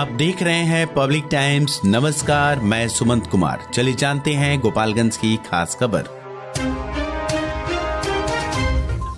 आप देख रहे हैं पब्लिक टाइम्स। नमस्कार, मैं सुमंत कुमार। चलिए जानते हैं गोपालगंज की खास खबर।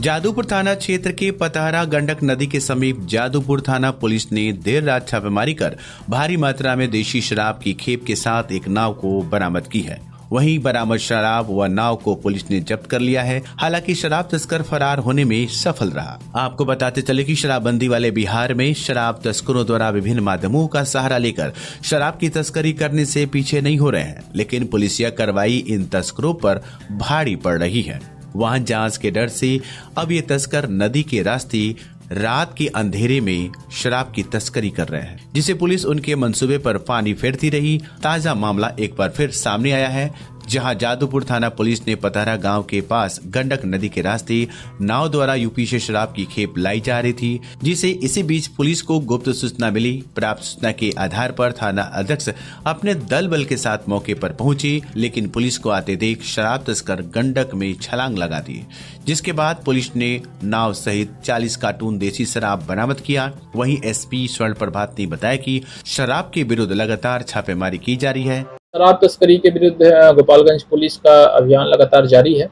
जादूपुर थाना क्षेत्र के पतहरा गंडक नदी के समीप जादूपुर थाना पुलिस ने देर रात छापेमारी कर भारी मात्रा में देशी शराब की खेप के साथ एक नाव को बरामद की है। वहीं बरामद शराब व नाव को पुलिस ने जब्त कर लिया है। हालांकि शराब तस्कर फरार होने में सफल रहा। आपको बताते चले कि शराबबंदी वाले बिहार में शराब तस्करों द्वारा विभिन्न माध्यमों का सहारा लेकर शराब की तस्करी करने से पीछे नहीं हो रहे हैं, लेकिन पुलिसिया कार्रवाई इन तस्करों पर भारी पड़ रही है। वाहन जांच के डर से अब ये तस्कर नदी के रास्ते रात के अंधेरे में शराब की तस्करी कर रहे हैं, जिसे पुलिस उनके मंसूबे पर पानी फेरती रही। ताजा मामला एक बार फिर सामने आया है, जहां जादूपुर थाना पुलिस ने पतहरा गांव के पास गंडक नदी के रास्ते नाव द्वारा यूपी से शराब की खेप लाई जा रही थी, जिसे इसी बीच पुलिस को गुप्त सूचना मिली। प्राप्त सूचना के आधार पर थाना अध्यक्ष अपने दल बल के साथ मौके पर पहुंचे, लेकिन पुलिस को आते देख शराब तस्कर गंडक में छलांग लगा दी, जिसके बाद पुलिस ने नाव सहित 40 कार्टून देसी शराब बरामद किया। वहीं एसपी स्वर्ण प्रभात ने बताया कि शराब के विरुद्ध लगातार छापेमारी की जा रही है। शराब तस्करी के विरुद्ध गोपालगंज पुलिस का अभियान लगातार जारी है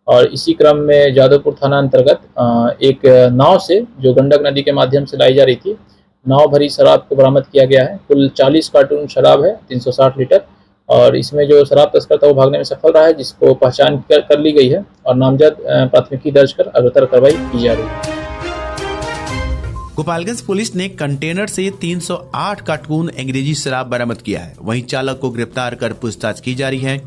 और इसी क्रम में जादवपुर थाना अंतर्गत एक नाव से जो गंडक नदी के माध्यम से लाई जा रही थी, नाव भरी शराब को बरामद किया गया है। कुल 40 कार्टून शराब है, 360 लीटर, और इसमें जो शराब तस्कर था वो भागने में सफल रहा है, जिसको पहचान कर ली गई है और नामजद प्राथमिकी दर्ज कर अग्रतर कार्रवाई की जा रही है। गोपालगंज पुलिस ने कंटेनर से 308 कार्टून अंग्रेजी शराब बरामद किया है। वहीं चालक को गिरफ्तार कर पूछताछ की जा रही है।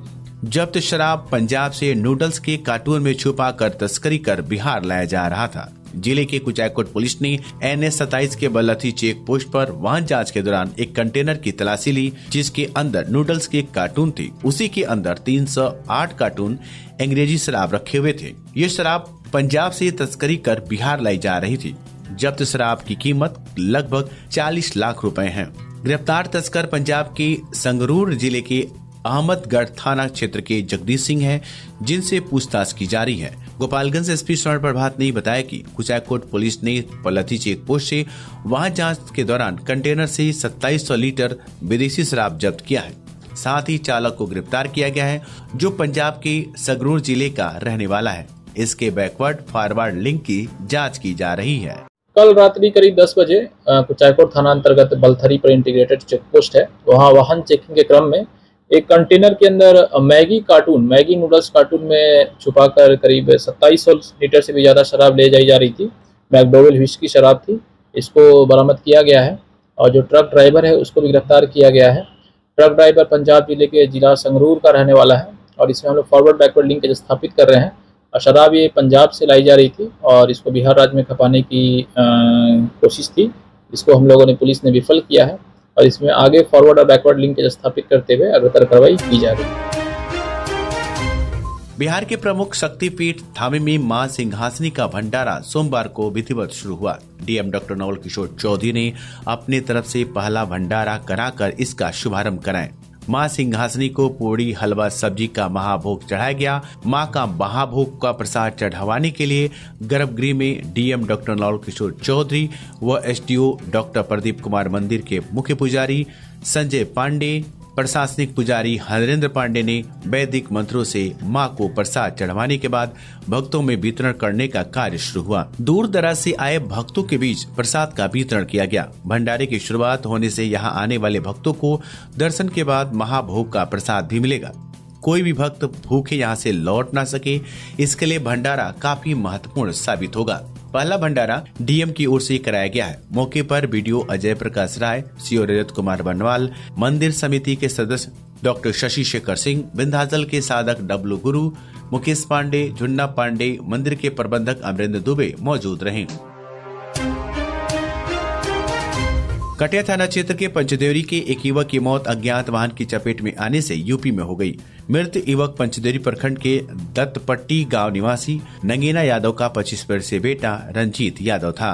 जब्त शराब पंजाब से नूडल्स के कार्टून में छुपा कर तस्करी कर बिहार लाया जा रहा था। जिले के कुचायकोट पुलिस ने NH 27 के बलथी चेक पोस्ट पर वाहन जांच के दौरान एक कंटेनर की तलाशी ली, जिसके अंदर नूडल्स के कार्टून थे। उसी के अंदर 308 कार्टून अंग्रेजी शराब रखे हुए थे। ये शराब पंजाब से तस्करी कर बिहार लाई जा रही थी। जब्त शराब की कीमत लगभग 40 लाख रुपए है। गिरफ्तार तस्कर पंजाब के संगरूर जिले के अहमदगढ़ थाना क्षेत्र के जगदीश सिंह हैं, जिनसे पूछताछ की जा रही है। गोपालगंज एसपी स्वर्ण प्रभात ने बताया कि कुचायकोट पुलिस ने पलथी चेक पोस्ट से वाहन जांच के दौरान कंटेनर से 2700 लीटर विदेशी शराब जब्त किया है। साथ ही चालक को गिरफ्तार किया गया है, जो पंजाब के संगरूर जिले का रहने वाला है। इसके बैकवर्ड फॉरवर्ड लिंक की जाँच की जा रही है। कल रात्रि करीब 10 बजे कुचायकोट थाना अंतर्गत बलथरी पर इंटीग्रेटेड चेक पोस्ट है, वहाँ वाहन चेकिंग के क्रम में एक कंटेनर के अंदर मैगी नूडल्स कार्टून में छुपाकर करीब 2700 लीटर से भी ज़्यादा शराब ले जाई जा रही थी। मैकडोवेल व्हिस्की शराब थी। इसको बरामद किया गया है और जो ट्रक ड्राइवर है उसको भी गिरफ्तार किया गया है। ट्रक ड्राइवर पंजाब जिले के जिला संगरूर का रहने वाला है और इसमें हम लोग फॉरवर्ड बैकवर्ड लिंक स्थापित कर रहे हैं। और शराब ये पंजाब से लाई जा रही थी और इसको बिहार राज्य में खपाने की कोशिश थी। इसको हम लोगों ने पुलिस ने विफल किया है और इसमें आगे फॉरवर्ड और बैकवर्ड लिंक स्थापित करते हुए अग्रतर कार्रवाई की जा रही है। बिहार के प्रमुख शक्तिपीठ धामी में मां सिंहासनी का भंडारा सोमवार को विधिवत शुरू हुआ। डीएम डॉक्टर नवल किशोर चौधरी ने अपनी तरफ से पहला भंडारा कराकर इसका शुभारंभ कराया। मां सिंहासनी को पूरी हलवा सब्जी का महाभोग चढ़ाया गया। मां का महाभोग का प्रसाद चढ़ावाने के लिए गर्भगृह में डीएम डॉक्टर नवल किशोर चौधरी व एसडीओ डॉक्टर प्रदीप कुमार, मंदिर के मुख्य पुजारी संजय पांडे, प्रशासनिक पुजारी हरेंद्र पांडे ने वैदिक मंत्रों से मां को प्रसाद चढ़वाने के बाद भक्तों में वितरण करने का कार्य शुरू हुआ। दूर दराज से आए भक्तों के बीच प्रसाद का वितरण किया गया। भंडारे की शुरुआत होने से यहां आने वाले भक्तों को दर्शन के बाद महाभोग का प्रसाद भी मिलेगा। कोई भी भक्त भूखे यहां से लौट ना सके, इसके लिए भंडारा काफी महत्वपूर्ण साबित होगा। पहला भंडारा डीएम की ओर से कराया गया है। मौके पर बीडीओ अजय प्रकाश राय, सीओ रजत कुमार बनवाल, मंदिर समिति के सदस्य डॉक्टर शशि शेखर सिंह, विंध्याचल के साधक डब्लू गुरु, मुकेश पांडे, झुन्ना पांडे, मंदिर के प्रबंधक अमरेंद्र दुबे मौजूद रहे। कटिया थाना क्षेत्र के पंचदेवरी के एक युवक की मौत अज्ञात वाहन की चपेट में आने से यूपी में हो गई। मृत युवक पंचदेवरी प्रखंड के दत्तपट्टी गांव निवासी नगीना यादव का 25 वर्षीय बेटा रंजीत यादव था।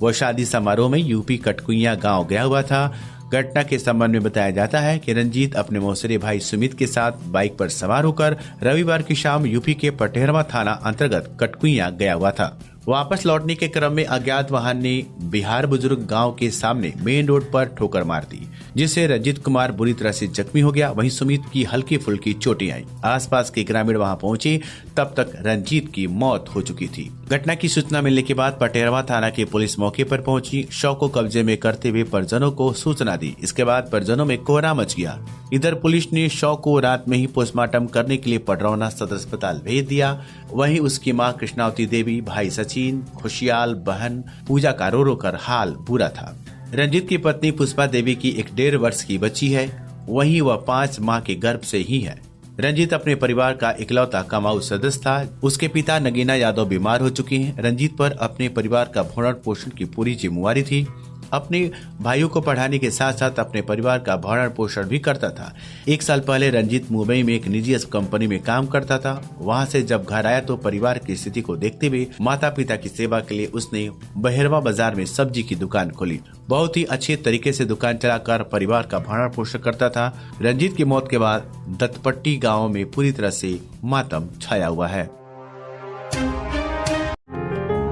वह शादी समारोह में यूपी कटकुइया गांव गया हुआ था। घटना के संबंध में बताया जाता है कि रंजीत अपने मौसेरे भाई सुमित के साथ बाइक पर सवार होकर रविवार की शाम यूपी के पटेरवा थाना अंतर्गत कटकुइया गया हुआ था। वापस लौटने के क्रम में अज्ञात वाहन ने बिहार बुजुर्ग गांव के सामने मेन रोड पर ठोकर मार दी, जिससे रंजीत कुमार बुरी तरह से जख्मी हो गया। वहीं सुमित की हल्की फुल्की चोटें आई। आसपास के ग्रामीण वहां पहुंचे, तब तक रंजीत की मौत हो चुकी थी। घटना की सूचना मिलने के बाद पटेरवा थाना की पुलिस मौके पर पहुंची। शव को कब्जे में करते हुए परिजनों को सूचना दी। इसके बाद परिजनों में कोहराम मच गया। इधर पुलिस ने शव को रात में ही पोस्टमार्टम करने के लिए पडरौना सदर अस्पताल भेज दिया। वहीं उसकी मां कृष्णावती देवी, भाई सचिन, खुशियाल, बहन पूजा का रो रो कर हाल बुरा था। रंजीत की पत्नी पुष्पा देवी की एक 1.5 वर्ष की बच्ची है। वहीं वह 5 माह के गर्भ से ही है। रंजीत अपने परिवार का इकलौता कमाऊ सदस्य था। उसके पिता नगीना यादव बीमार हो चुके हैं। रंजीत पर अपने परिवार का भरण पोषण की पूरी जिम्मेवारी थी। अपने भाइयों को पढ़ाने के साथ साथ अपने परिवार का भरण पोषण भी करता था। 1 साल पहले रंजीत मुंबई में एक निजी कंपनी में काम करता था। वहां से जब घर आया तो परिवार की स्थिति को देखते हुए माता पिता की सेवा के लिए उसने बहेरवा बाजार में सब्जी की दुकान खोली। बहुत ही अच्छे तरीके से दुकान चलाकर परिवार का भरण पोषण करता था। रंजीत की मौत के बाद दत्तपट्टी गाँव में पूरी तरह से मातम छाया हुआ है।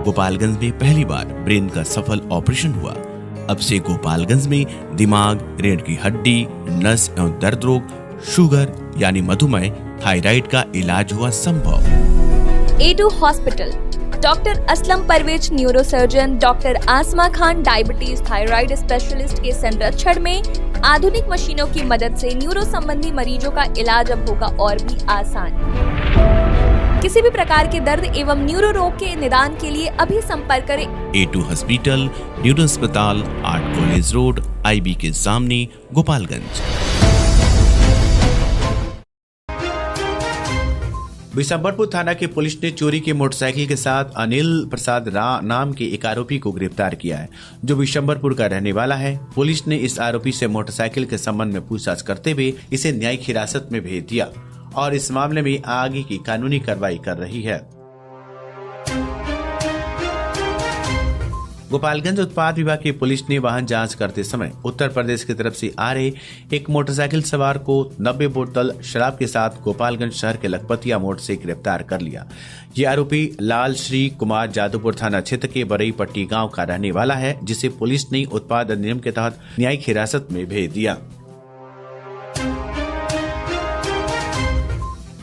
गोपालगंज में पहली बार ब्रेन का सफल ऑपरेशन हुआ। अब से गोपालगंज में दिमाग, रीढ़ की हड्डी, नस एवं दर्द रोग, शुगर यानी मधुमेह, थायराइड का इलाज हुआ संभव। A2 hospital, doctor Aslam Parvez neurosurgeon, doctor Asma Khan diabetes thyroid specialist के संरक्षण में आधुनिक मशीनों की मदद से न्यूरो संबंधी मरीजों का इलाज अब होगा और भी आसान। किसी भी प्रकार के दर्द एवं न्यूरो रोग के निदान के लिए अभी संपर्क करें। A2 हॉस्पिटल, न्यूरो अस्पताल, आर्ट कॉलेज रोड, IB के सामने, गोपालगंज। बिशंबरपुर थाना की पुलिस ने चोरी की मोटरसाइकिल के साथ अनिल प्रसाद नाम के एक आरोपी को गिरफ्तार किया है, जो बिशंबरपुर का रहने वाला है। पुलिस ने इस आरोपी से मोटरसाइकिल के संबंध में पूछताछ करते हुए इसे न्यायिक हिरासत में भेज दिया और इस मामले में आगे की कानूनी कार्रवाई कर रही है। गोपालगंज उत्पाद विभाग की पुलिस ने वाहन जांच करते समय उत्तर प्रदेश की तरफ से आ रहे एक मोटरसाइकिल सवार को 90 बोतल शराब के साथ गोपालगंज शहर के लखपतिया मोड़ से गिरफ्तार कर लिया। ये आरोपी लाल श्री कुमार जादूपुर थाना क्षेत्र के बरई पट्टी गांव का रहने वाला है, जिसे पुलिस ने उत्पाद अधिनियम के तहत न्यायिक हिरासत में भेज दिया।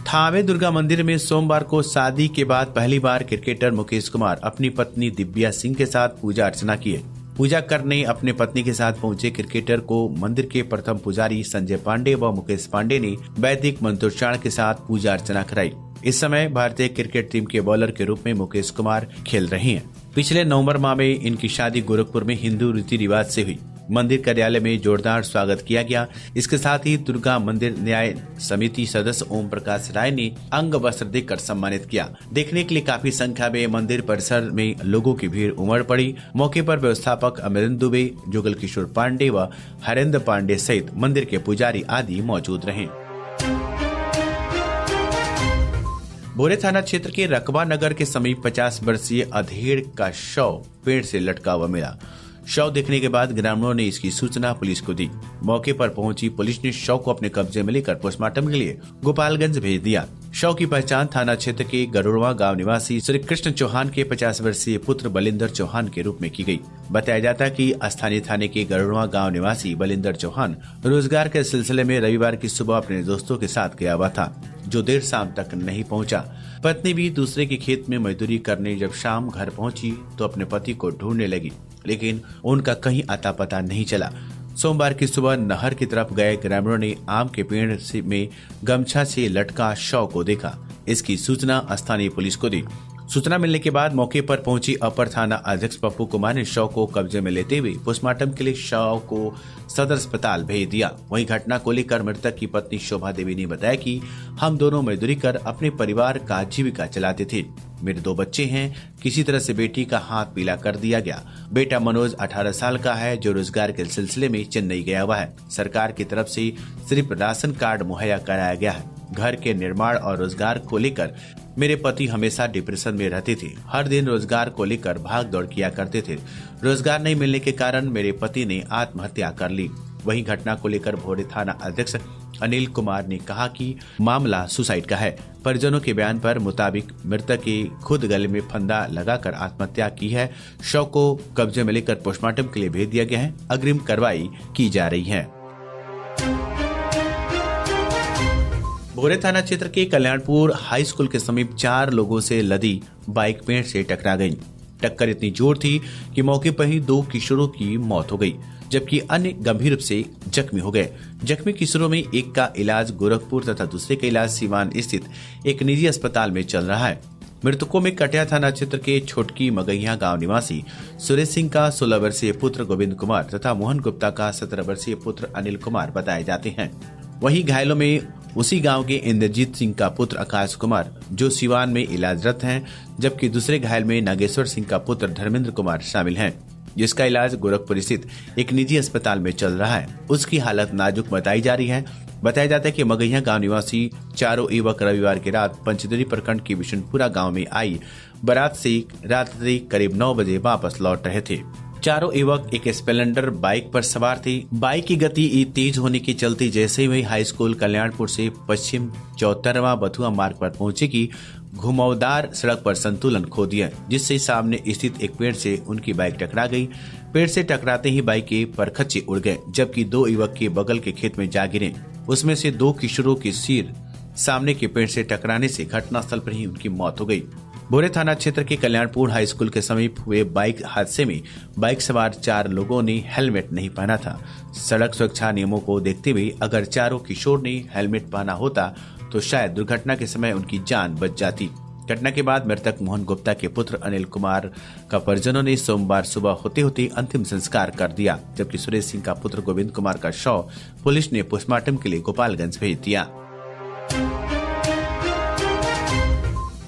थावे दुर्गा मंदिर में सोमवार को शादी के बाद पहली बार क्रिकेटर मुकेश कुमार अपनी पत्नी दिव्या सिंह के साथ पूजा अर्चना किए। पूजा करने अपने पत्नी के साथ पहुंचे क्रिकेटर को मंदिर के प्रथम पुजारी संजय पांडे व मुकेश पांडे ने वैदिक मंत्रोच्चारण के साथ पूजा अर्चना कराई। इस समय भारतीय क्रिकेट टीम के बॉलर के रूप में मुकेश कुमार खेल रहे हैं। पिछले नवंबर माह में इनकी शादी गोरखपुर में हिंदू रीति रिवाज से हुई। मंदिर कार्यालय में जोरदार स्वागत किया गया। इसके साथ ही दुर्गा मंदिर न्याय समिति सदस्य ओम प्रकाश राय ने अंग वस्त्र देकर सम्मानित किया। देखने के लिए काफी संख्या में मंदिर परिसर में लोगों की भीड़ उमड़ पड़ी। मौके पर व्यवस्थापक अमरिंदर दुबे, जुगल किशोर पांडे व हरेंद्र पांडे सहित मंदिर के पुजारी आदि मौजूद रहे। बोरे थाना क्षेत्र के रकबा नगर के समीप 50 वर्षीय अधेड़ का शव पेड़ से लटका हुआ मिला। शव देखने के बाद ग्रामीणों ने इसकी सूचना पुलिस को दी। मौके पर पहुंची पुलिस ने शव को अपने कब्जे में लेकर पोस्टमार्टम के लिए गोपालगंज भेज दिया। शव की पहचान थाना क्षेत्र के गरुड़वा गांव निवासी श्री कृष्ण चौहान के 50 वर्षीय पुत्र बलिंदर चौहान के रूप में की गई। बताया जाता कि स्थानीय थाने के गरुड़वा गांव निवासी बलिंदर चौहान रोजगार के सिलसिले में रविवार की सुबह अपने दोस्तों के साथ गया हुआ था, जो देर शाम तक नहीं पहुंचा। पत्नी भी दूसरे के खेत में मजदूरी करने जब शाम घर पहुंची तो अपने पति को ढूंढने लगी, लेकिन उनका कहीं अता पता नहीं चला। सोमवार की सुबह नहर की तरफ गए ग्रामीणों ने आम के पेड़ में गमछा से लटका शव को देखा। इसकी सूचना स्थानीय पुलिस को दी। सूचना मिलने के बाद मौके पर पहुंची अपर थाना अध्यक्ष पप्पू कुमार ने शव को कब्जे में लेते हुए पोस्टमार्टम के लिए शव को सदर अस्पताल भेज दिया। वहीं घटना को लेकर मृतक की पत्नी शोभा देवी ने बताया कि हम दोनों मजदूरी कर अपने परिवार का जीविका चलाते थे। मेरे 2 बच्चे हैं। किसी तरह से बेटी का हाथ पीला कर दिया गया। बेटा मनोज 18 साल का है, जो रोजगार के सिलसिले में चेन्नई गया हुआ है। सरकार की तरफ से सिर्फ राशन कार्ड मुहैया कराया गया है। घर के निर्माण और रोजगार को लेकर मेरे पति हमेशा डिप्रेशन में रहते थे। हर दिन रोजगार को लेकर भाग दौड़ किया करते थे। रोजगार नहीं मिलने के कारण मेरे पति ने आत्महत्या कर ली। वहीं घटना को लेकर भोरे थाना अध्यक्ष अनिल कुमार ने कहा कि मामला सुसाइड का है। परिजनों के बयान पर मुताबिक मृतक की खुद गले में फंदा लगाकर आत्महत्या की है। शव को कब्जे में लेकर पोस्टमार्टम के लिए भेज दिया गया है। अग्रिम कार्रवाई की जा रही है। भोरे थाना क्षेत्र के कल्याणपुर हाई स्कूल के समीप 4 लोगों से लदी बाइक पेड़ से टकरा गई। टक्कर इतनी जोर थी कि मौके पर ही 2 किशोरों की मौत हो गई, जबकि अन्य गंभीर रूप से जख्मी हो गए। जख्मी किशोरों में एक का इलाज गोरखपुर तथा दूसरे का इलाज सीवान स्थित एक निजी अस्पताल में चल रहा है। मृतकों में कटिया थाना क्षेत्र के छोटकी मगैया गांव निवासी सुरेश सिंह का 16 वर्षीय पुत्र गोविंद कुमार तथा मोहन गुप्ता का 17 वर्षीय पुत्र अनिल कुमार बताए जाते हैं। वहीं घायलों में उसी गांव के इंद्रजीत सिंह का पुत्र आकाश कुमार जो सिवान में इलाजरत हैं, जबकि दूसरे घायल में नागेश्वर सिंह का पुत्र धर्मेंद्र कुमार शामिल हैं, जिसका इलाज गोरखपुर स्थित एक निजी अस्पताल में चल रहा है। उसकी हालत नाजुक बताई जा रही है। बताया जाता है कि मगैया गांव निवासी चारों युवक रविवार की रात पंचदरी प्रखंड के विशुनपुरा गांव में आई बारात से रात्रि करीब 9 बजे वापस लौट रहे थे। चारों युवक एक स्प्लेंडर बाइक पर सवार थे। बाइक की गति तेज होने के चलते जैसे ही हाई स्कूल कल्याणपुर से पश्चिम 74वां बथुआ मार्ग पर पहुंचे की घुमावदार सड़क पर संतुलन खो दिया, जिससे सामने स्थित एक पेड़ से उनकी बाइक टकरा गई। पेड़ से टकराते ही बाइक के परखच्चे उड़ गए, जबकि 2 युवक के बगल के खेत में जा गिरे। उसमें से 2 किशोरों के सिर सामने के पेड़ से टकराने से घटनास्थल पर ही उनकी मौत हो गई। भोरे थाना क्षेत्र के कल्याणपुर हाई स्कूल के समीप हुए बाइक हादसे में बाइक सवार 4 लोगों ने हेलमेट नहीं पहना था। सड़क सुरक्षा नियमों को देखते हुए अगर चारों किशोर ने हेलमेट पहना होता तो शायद दुर्घटना के समय उनकी जान बच जाती। घटना के बाद मृतक मोहन गुप्ता के पुत्र अनिल कुमार का परिजनों ने सोमवार सुबह होते होते अंतिम संस्कार कर दिया, जबकि सुरेश सिंह का पुत्र गोविंद कुमार का शव पुलिस ने पोस्टमार्टम के लिए गोपालगंज भेज दिया।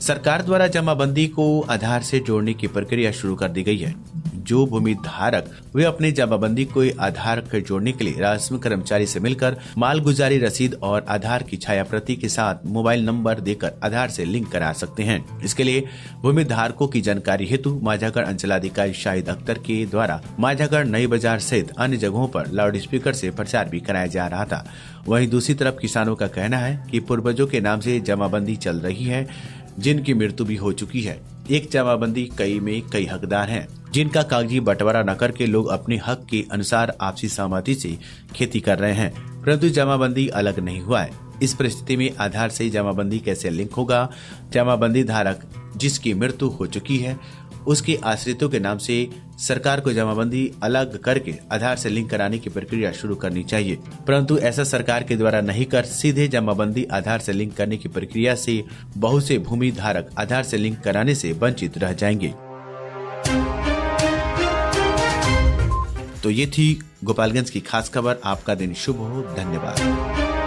सरकार द्वारा जमाबंदी को आधार से जोड़ने की प्रक्रिया शुरू कर दी गई है। जो भूमि धारक वे अपने जमाबंदी को आधार के जोड़ने के लिए राजस्व कर्मचारी से मिलकर मालगुजारी रसीद और आधार की छाया प्रति के साथ मोबाइल नंबर देकर आधार से लिंक करा सकते हैं। इसके लिए भूमि धारकों की जानकारी हेतु माझागढ़ अंचलाधिकारी शाहिद अख्तर के द्वारा माझागढ़ नई बाजार सहित अन्य जगहों पर लाउड स्पीकर से प्रचार भी कराया जा रहा था। वहीं दूसरी तरफ किसानों का कहना है कि पूर्वजों के नाम से जमाबंदी चल रही है, जिनकी मृत्यु भी हो चुकी है। एक जमाबंदी कई में कई हकदार हैं, जिनका कागजी बंटवारा न करके लोग अपने हक के अनुसार आपसी सहमति से खेती कर रहे हैं, परंतु जमाबंदी अलग नहीं हुआ है। इस परिस्थिति में आधार से जमाबंदी कैसे लिंक होगा? जमाबंदी धारक जिसकी मृत्यु हो चुकी है उसके आश्रितों के नाम से सरकार को जमाबंदी अलग करके आधार से लिंक कराने की प्रक्रिया शुरू करनी चाहिए, परंतु ऐसा सरकार के द्वारा नहीं कर सीधे जमाबंदी आधार से लिंक करने की प्रक्रिया से बहुत से भूमि धारक आधार से लिंक कराने से वंचित रह जाएंगे। तो ये थी गोपालगंज की खास खबर। आपका दिन शुभ हो। धन्यवाद।